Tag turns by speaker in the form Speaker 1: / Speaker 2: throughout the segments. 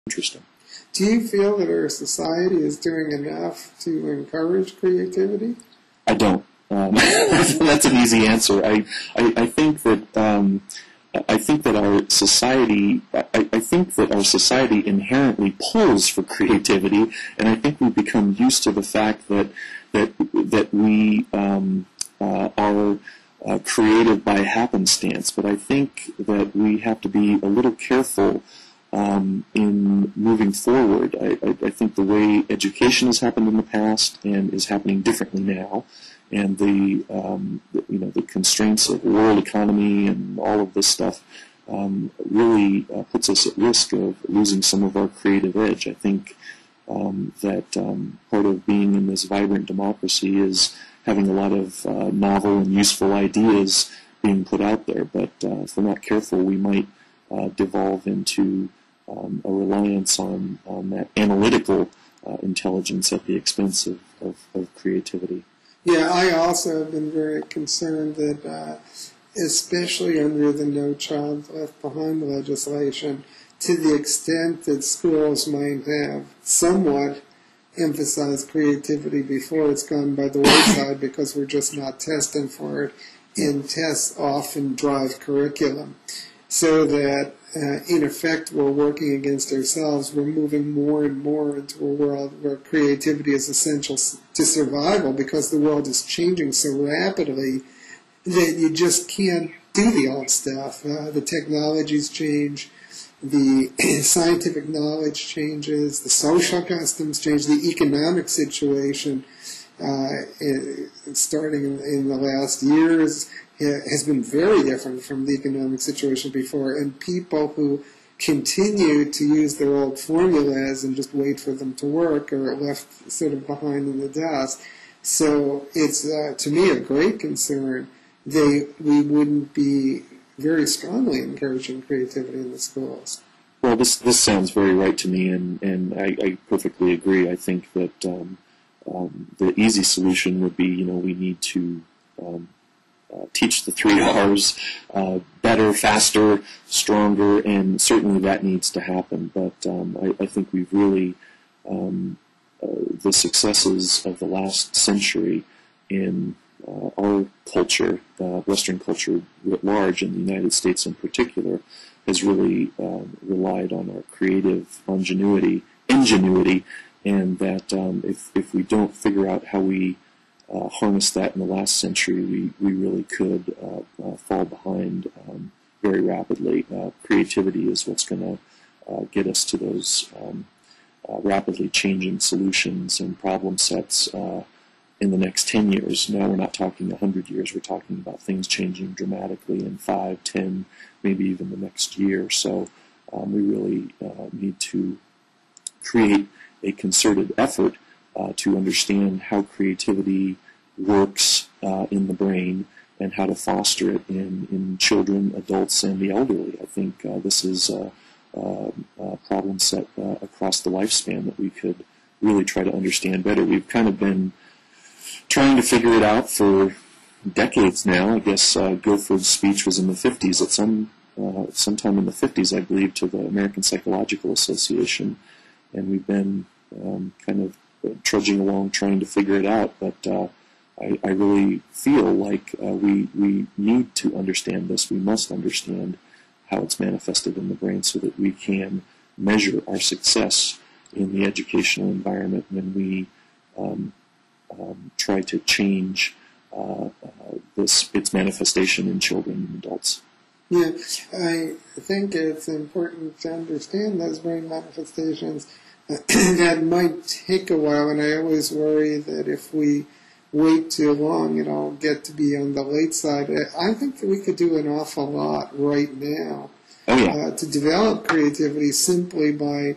Speaker 1: interesting.
Speaker 2: Do you feel that our society is doing enough to encourage creativity?
Speaker 1: I don't. That's an easy answer. I think that I think that our society inherently pulls for creativity, and I think we've become used to the fact that we are creative by happenstance. But I think that we have to be a little careful in moving forward. I think the way education has happened in the past and is happening differently now, and the constraints of the world economy and all of this stuff really puts us at risk of losing some of our creative edge. I think that part of being in this vibrant democracy is having a lot of novel and useful ideas being put out there. But if we're not careful, we might devolve into a reliance on that analytical intelligence at the expense of creativity.
Speaker 2: Yeah, I also have been very concerned that, especially under the No Child Left Behind legislation, to the extent that schools might have somewhat emphasized creativity before it's gone by the wayside because we're just not testing for it, and tests often drive curriculum. So that, in effect, we're working against ourselves. We're moving more and more into a world where creativity is essential to survival because the world is changing so rapidly that you just can't do the old stuff. The technologies change, the scientific knowledge changes, the social customs change, the economic situation, starting in the last years, has been very different from the economic situation before, and people who continue to use their old formulas and just wait for them to work are left sort of behind in the dust. So it's, to me, a great concern that we wouldn't be very strongly encouraging creativity in the schools.
Speaker 1: Well, this sounds very right to me, and I perfectly agree. I think that the easy solution would be, we need to teach the 3 R's better, faster, stronger, and certainly that needs to happen. But I think we've really, the successes of the last century in our culture, Western culture writ large, in the United States in particular, has really relied on our creative ingenuity, and that if we don't figure out how we harness that in the last century, we really could fall behind very rapidly. Creativity is what's going to get us to those rapidly changing solutions and problem sets in the next 10 years. Now we're not talking 100 years, we're talking about things changing dramatically in 5, 10, maybe even the next year. So we really need to create a concerted effort to understand how creativity works in the brain and how to foster it in children, adults, and the elderly. I think this is a problem set across the lifespan that we could really try to understand better. We've kind of been trying to figure it out for decades now. I guess Guilford's speech was in the 50s, sometime in the 50s, I believe, to the American Psychological Association, and we've been kind of trudging along trying to figure it out, but I really feel like we need to understand this. We must understand how it's manifested in the brain so that we can measure our success in the educational environment when we try to change its manifestation in children and adults.
Speaker 2: Yeah, I think it's important to understand those brain manifestations. That might take a while, and I always worry that if we wait too long, it'll get to be on the late side. I think that we could do an awful lot right now to develop creativity simply by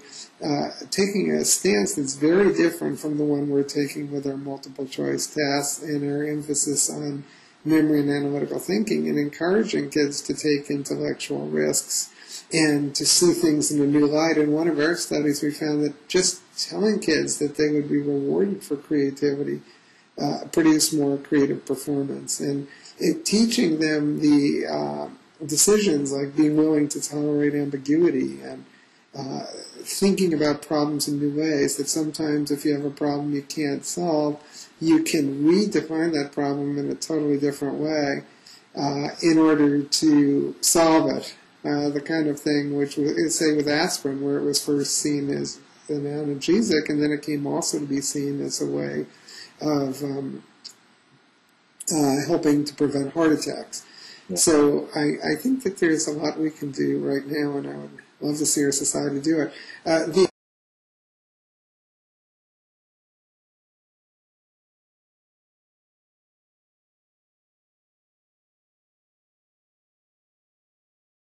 Speaker 2: taking a stance that's very different from the one we're taking with our multiple choice tests and our emphasis on memory and analytical thinking, and encouraging kids to take intellectual risks and to see things in a new light. In one of our studies, we found that just telling kids that they would be rewarded for creativity produced more creative performance. And teaching them the decisions like being willing to tolerate ambiguity and thinking about problems in new ways, that sometimes if you have a problem you can't solve, you can redefine that problem in a totally different way in order to solve it. The kind of thing which was, say, with aspirin, where it was first seen as an analgesic, and then it came also to be seen as a way of helping to prevent heart attacks. Yeah. So I think that there's a lot we can do right now, and I would love to see our society do it. The